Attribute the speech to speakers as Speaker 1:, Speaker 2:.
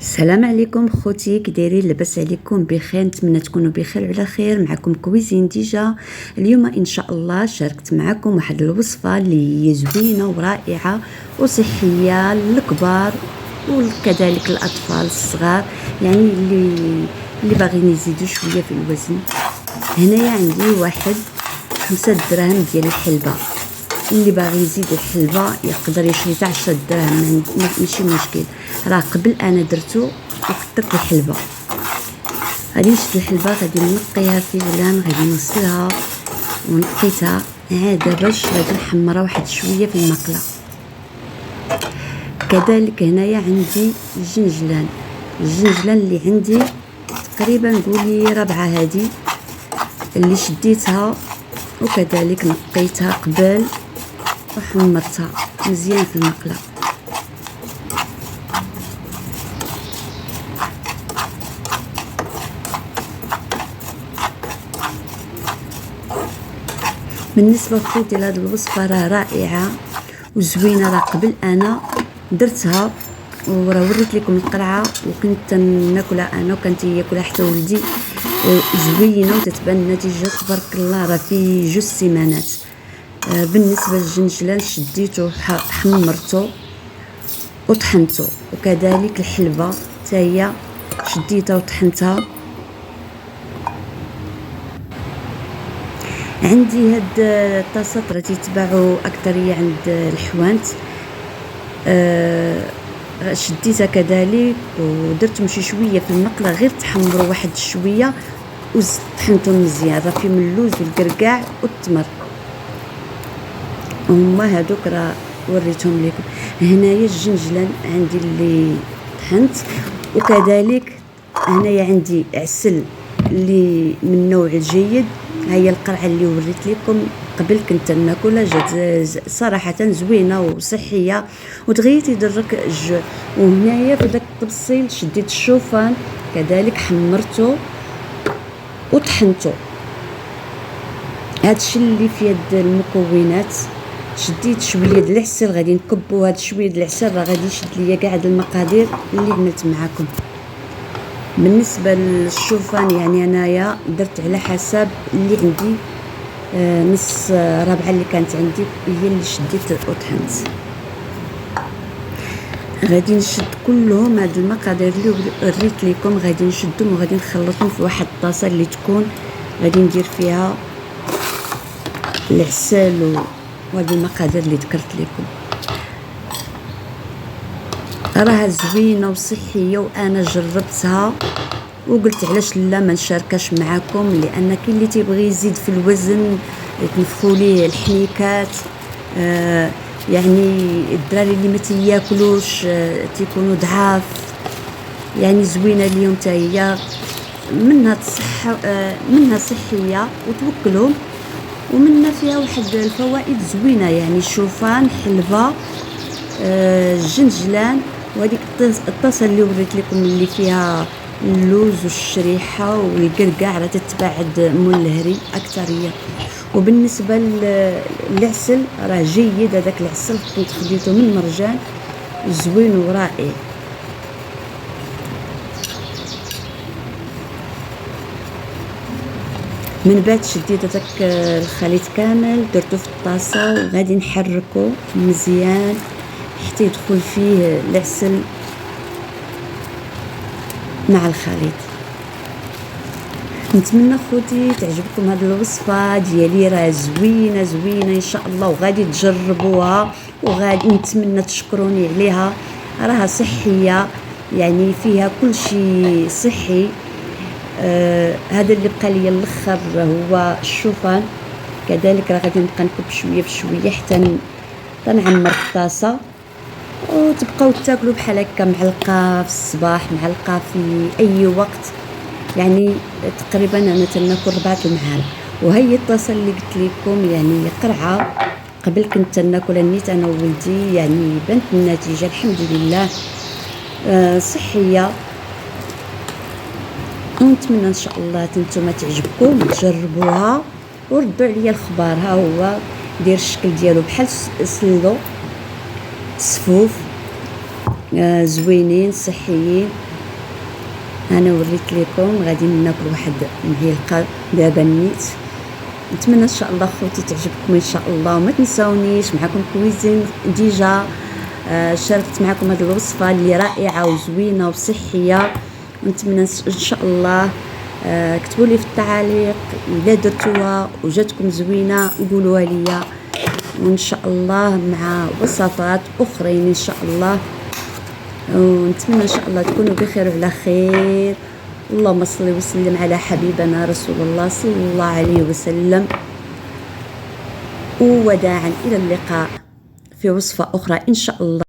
Speaker 1: السلام عليكم خوتي، كي دايرين؟ لاباس عليكم بخير؟ نتمنى تكونوا بخير وعلى خير. معكم كويزين ديجا. اليوم ان شاء الله شاركت معكم واحد الوصفه اللي هي زوينه ورائعه وصحيه للكبار وكذلك الاطفال الصغار، يعني اللي باغيين يزيدوا شويه في الوزن. هنايا عندي واحد 5 دراهم ديال الحلبه. اللي باغي يزيد الحلبه يقدر يشري تاع 10 دراهم، ماشي مشكل. راه قبل انا درتو وكثرت الحلبه. غادي نشد الحلبه، غادي نقيها في غلان، غادي نغسلها ونقيتها عاد باش غادي نحمرها واحد شويه في المقله. كذلك هنايا عندي الجنجلان اللي عندي تقريبا نقولي 4 هذه اللي شديتها، وكذلك نقيتها قبل وحمرتها مزيان في المقله. بالنسبه لخوتي لهاد الوصفه راه رائعه وزوينه. راه قبل انا درتها وراه وريت لكم القرعه وكنت ناكلها انا وكانت ياكلها حتى ولدي. زوينه وتتبان النتيجه تبارك الله راه في 2 سيمانات. بالنسبه للجنجلان شديته حمرته وطحنته، وكذلك الحلبه حتى هي شديتها وطحنتها. عندي هاد الطاسات راه تيتباعوا اكثريه عند الحوانت. شديتها كذلك ودرتهم شي شويه في المقله غير تحمروا واحد شويه وطحنتهم مزيان. راه فيهم اللوز والكركاع والتمر، هما هادوك راه وريتهم لكم. هنايا الجنجلان عندي اللي طحنت، وكذلك هنايا عندي عسل اللي من النوع الجيد. هي القرعه اللي وريت لكم قبل كنت ناكلها، جات صراحه زوينه وصحيه وتغير يدرك الجوع. وهنايا في داك التبصيل شديت الشوفان كذلك حمرته وطحنته. هادشي اللي في يد المكونات. شديت شويه د العسل، غادي نكبوا هاد شويه د العسل راه غادي يشد ليا كاع هاد المقادير اللي عملت معكم. بالنسبه للشوفان يعني انايا درت على حسب اللي عندي، نص ربعه اللي كانت عندي هي اللي شديت وطحنت. غادي نشد كلهم هاد المقادير اللي وريت لكم، غادي نشدهم وغادي نخلطهم في واحد الطاسه اللي تكون غادي ندير فيها العسل وهاد المقادير اللي ذكرت لكم. راها زوينه وصحيه وانا جربتها وقلت علاش لا ما نشاركاش معكم، لان كاين اللي تيبغي يزيد في الوزن يتنفخوا ليه الحنيكات. يعني الدراري اللي ما تياكلوش تيكونوا ضعاف، يعني زوينه اليوم حتى هي منها الصحه، منها صحيه وتوكلهم، ومنها فيها واحد الفوائد زوينه. يعني الشوفان، حلبه، الجنجلان، وهذيك الطاسه اللي وريت لكم اللي فيها اللوز والشريحه والكركاع راه تتباع عند مول الهري اكثريه. وبالنسبه للعسل راه جيد، هذاك العسل كنت خديته من مرجان زوين ورائع. من بعد شديت هذاك الخليط كامل درته في الطاسه وغادي نحركه مزيان حتى يدخل فيه العسل مع الخليط. نتمنى خوتي تعجبكم هذه الوصفه ديالي، راه زوينه ان شاء الله وغادي تجربوها وغادي نتمنى تشكروني عليها. راها صحيه، يعني فيها كل شيء صحي. هذا اللي بقى لي الاخر هو الشوفان. كذلك راه غادي نبقى نكب شويه بشويه حتى نعمر الطاسه، وتبقاو تاكلوا بحال هكا معلقه في الصباح، معلقه في اي وقت. يعني تقريبا انا تناكل 4 المعالق. وهي الطاسه اللي قلت لكم يعني قرعه قبل كنت ناكلها نيت انا وولدي، يعني بانت النتيجه الحمد لله صحيه. ونتمنى ان شاء الله نتوما تعجبكم تجربوها وردوا عليا الخبار. ها هو دير الشكل ديالو بحال سلو صفوف، زوينين صحيين انا وريت لكم غادي ناكل واحد معلقه دابا نيت. نتمنى ان شاء الله خوتي تعجبكم ان شاء الله، وما تنساونيش معكم كويزين ديجا. شاركت معكم هذه الوصفه اللي رائعه وزوينه وصحيه، ونتمنى ان شاء الله كتبوا لي في التعاليق الا درتوها وجاتكم زوينه قولوها لي، وان شاء الله مع وصفات اخرين ان شاء الله. ونتمنى ان شاء الله تكونوا بخير وعلى خير. اللهم صل وسلم على حبيبنا رسول الله صلى الله عليه وسلم. ووداعا الى اللقاء في وصفة اخرى ان شاء الله.